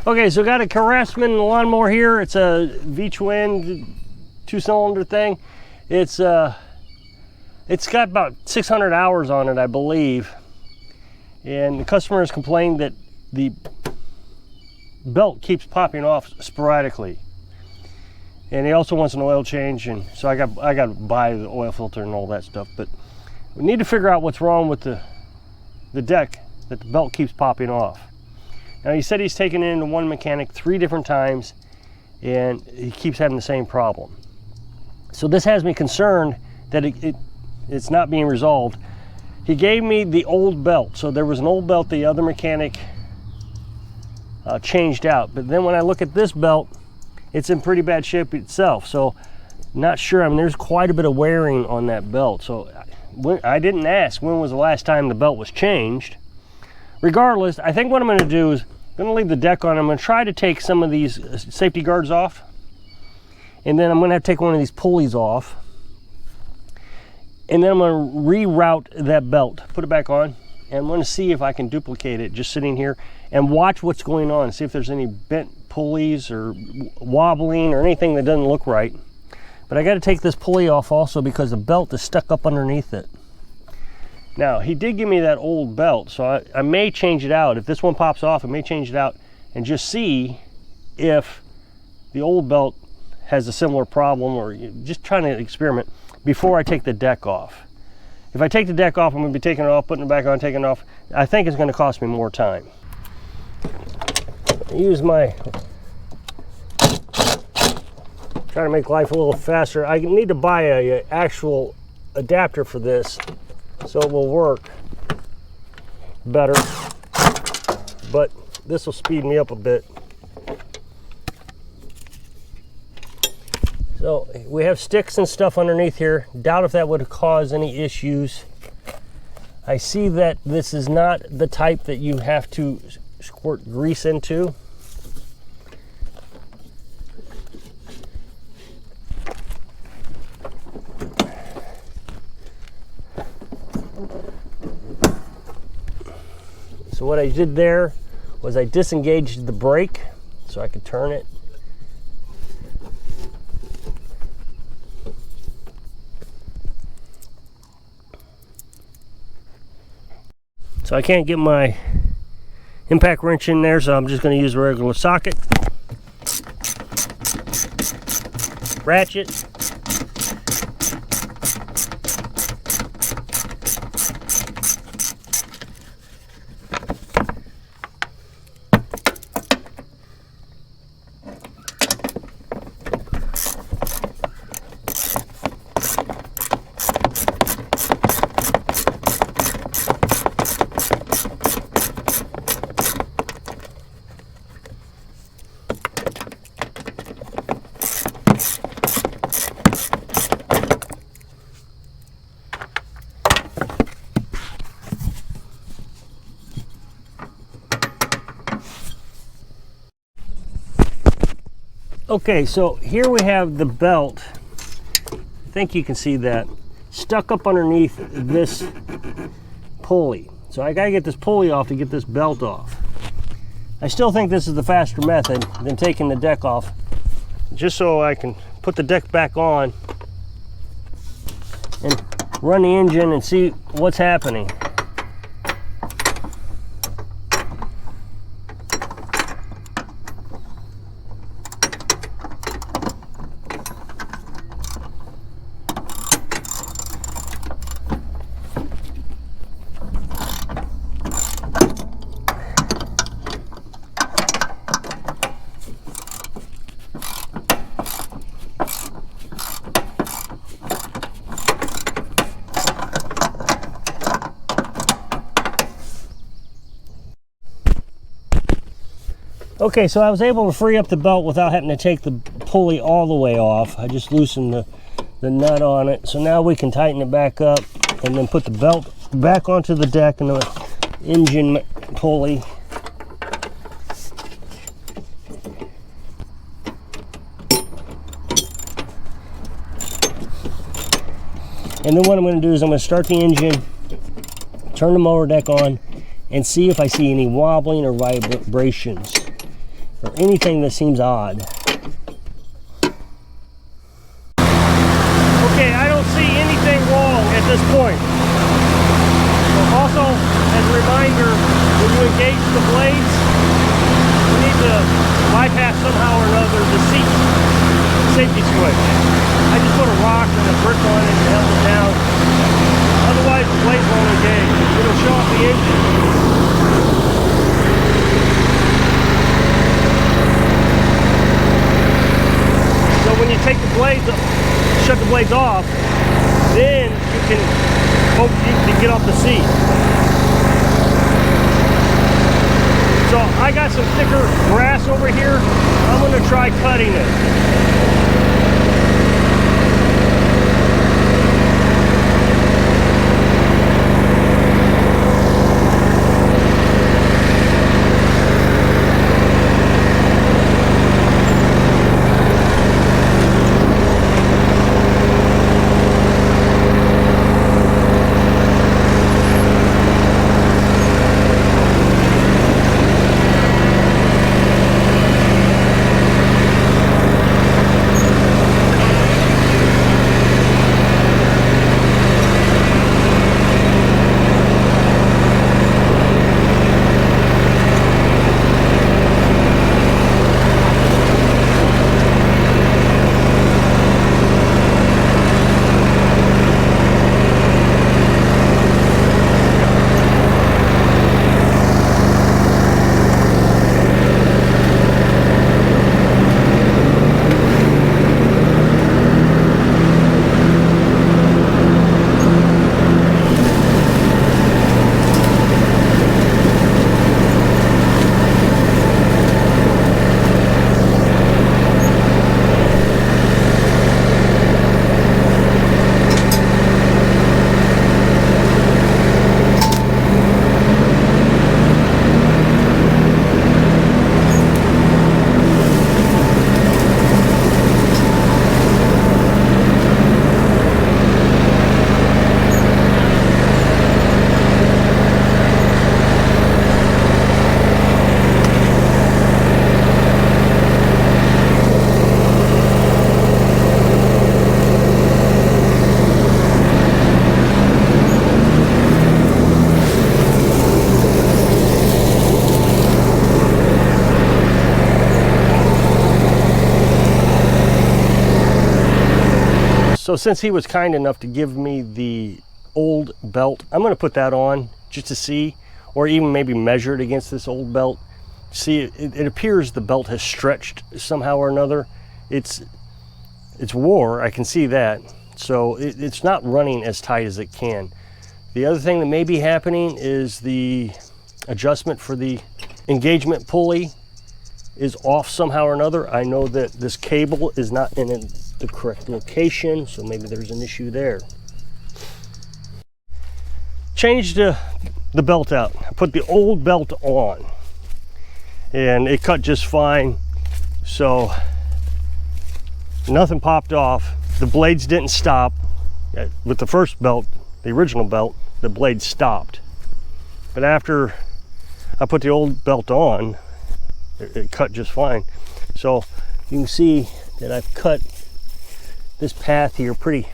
Okay, so got a Craftsman lawnmower here. It's a V-twin 2-cylinder thing. It's got about 600 hours on it, I believe. And the customer has complained that the belt keeps popping off sporadically. And he also wants an oil change, and so I got to buy the oil filter and all that stuff. But we need to figure out what's wrong with the deck that the belt keeps popping off. Now, he said he's taken it into one mechanic 3 different times, and he keeps having the same problem. So this has me concerned that it's not being resolved. He gave me the old belt. So there was an old belt the other mechanic changed out. But then when I look at this belt, it's in pretty bad shape itself. So not sure. I mean, there's quite a bit of wearing on that belt. So I didn't ask when was the last time the belt was changed. Regardless, I think what I'm going to do is I'm going to leave the deck on. I'm going to try to take some of these safety guards off. And then I'm going to have to take one of these pulleys off. And then I'm going to reroute that belt, put it back on. And I'm going to see if I can duplicate it just sitting here and watch what's going on. See if there's any bent pulleys or wobbling or anything that doesn't look right. But I got to take this pulley off also because the belt is stuck up underneath it. Now, he did give me that old belt, so I may change it out. If this one pops off, I may change it out and just see if the old belt has a similar problem, or just trying to experiment before I take the deck off. If I take the deck off, I'm going to be taking it off, putting it back on, taking it off. I think it's going to cost me more time. I use my, trying to make life a little faster. I need to buy a actual adapter for this, so it will work better, but this will speed me up a bit. So we have sticks and stuff underneath here. Doubt if that would cause any issues. I see that this is not the type that you have to squirt grease into. So what I did there was I disengaged the brake so I could turn it. So I can't get my impact wrench in there, so I'm just going to use a regular socket, ratchet, Okay, so here we have the belt. I think you can see that stuck up underneath this pulley. So I gotta get this pulley off to get this belt off. I still think this is the faster method than taking the deck off, just so I can put the deck back on and run the engine and see what's happening. Okay, so I was able to free up the belt without having to take the pulley all the way off. I just loosened the nut on it. So now we can tighten it back up and then put the belt back onto the deck and the engine pulley. And then what I'm going to do is I'm going to start the engine, turn the mower deck on, and see if I see any wobbling or vibrations. or anything that seems odd. Okay, I don't see anything wrong at this point. Also, as a reminder, when you engage the blades, you need to bypass somehow or another the seat safety switch. I just put a rock and a brick on it and held it down. Otherwise, the blades won't engage. It'll show up the engine. So when you take the blades, shut the blades off, then you can hope you can get off the seat. So I got some thicker grass over here. I'm going to try cutting it. So since he was kind enough to give me the old belt, I'm going to put that on just to see, or even maybe measure it against this old belt. See, it appears the belt has stretched somehow or another. It's wore, I can see that. So it's not running as tight as it can. The other thing that may be happening is the adjustment for the engagement pulley is off somehow or another. I know that this cable is not in the correct location, so maybe there's an issue there. Changed the belt out. I put the old belt on and it cut just fine, so nothing popped off. The blades didn't stop. With the first belt, the original belt, the blade stopped. But after I put the old belt on, it cut just fine. So you can see that I've cut this path here pretty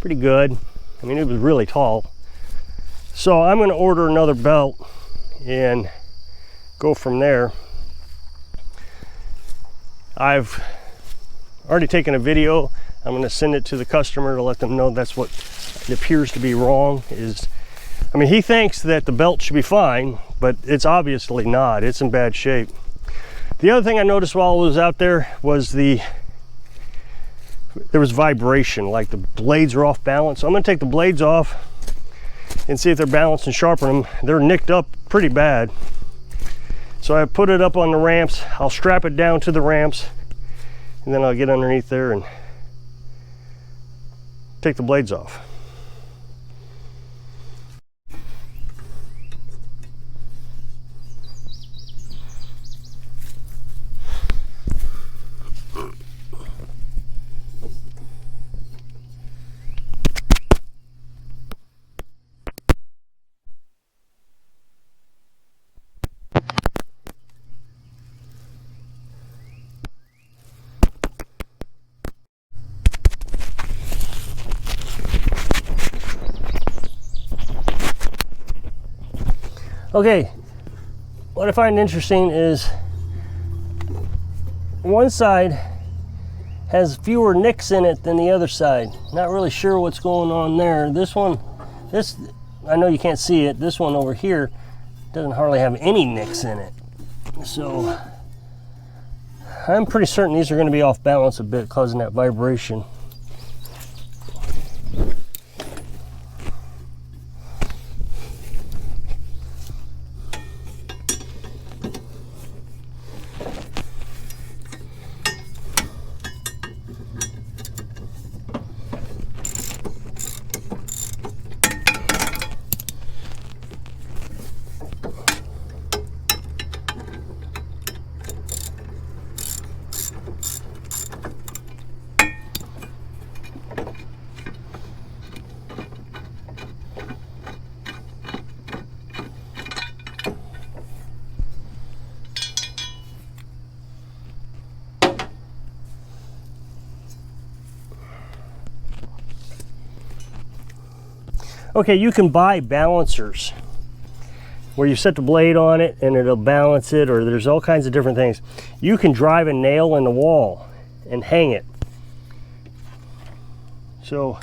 good. I mean, it was really tall. So I'm going to order another belt and go from there. I've already taken a video. I'm going to send it to the customer to let them know that's what it appears to be wrong. I mean, he thinks that the belt should be fine, but it's obviously not. It's in bad shape. The other thing I noticed while I was out there was there was vibration, like the blades are off balance. So I'm going to take the blades off and see if they're balanced and sharpen them. They're nicked up pretty bad. So I put it up on the ramps. I'll strap it down to the ramps, and then I'll get underneath there and take the blades off. Okay, what I find interesting is one side has fewer nicks in it than the other side. Not really sure what's going on there. This one, I know you can't see it. This one over here doesn't hardly have any nicks in it. So I'm pretty certain these are going to be off balance a bit, causing that vibration. Okay, you can buy balancers where you set the blade on it and it'll balance it, or there's all kinds of different things. You can drive a nail in the wall and hang it. So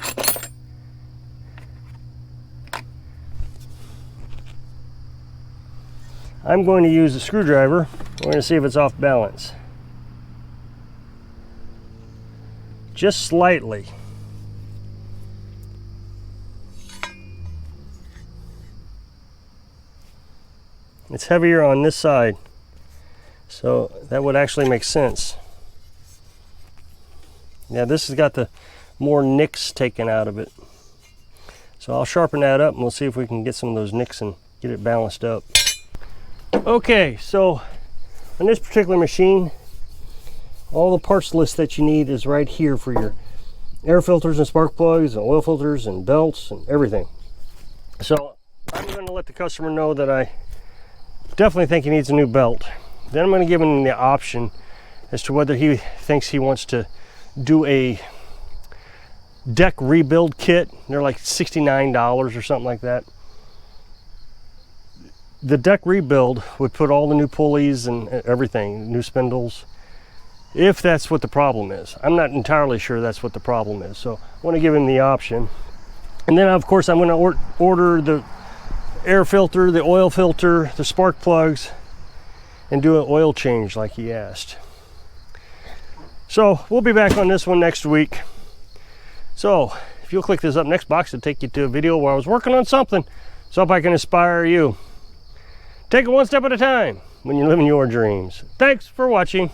I'm going to use a screwdriver. We're going to see if it's off balance. Just slightly. It's heavier on this side, so that would actually make sense. Yeah, this has got the more nicks taken out of it. So I'll sharpen that up and we'll see if we can get some of those nicks and get it balanced up. Okay, so on this particular machine, all the parts list that you need is right here for your air filters and spark plugs and oil filters and belts and everything. So I'm going to let the customer know that I definitely think he needs a new belt. Then I'm going to give him the option as to whether he thinks he wants to do a deck rebuild kit. They're like $69 or something like that. The deck rebuild would put all the new pulleys and everything, new spindles, if that's what the problem is. I'm not entirely sure that's what the problem is, so I want to give him the option. And then of course I'm going to order the air filter, the oil filter, the spark plugs, and do an oil change like he asked. So we'll be back on this one next week. So if you'll click this up next box, it'll take you to a video where I was working on something, so if I can inspire you. Take it one step at a time when you're living your dreams. Thanks for watching.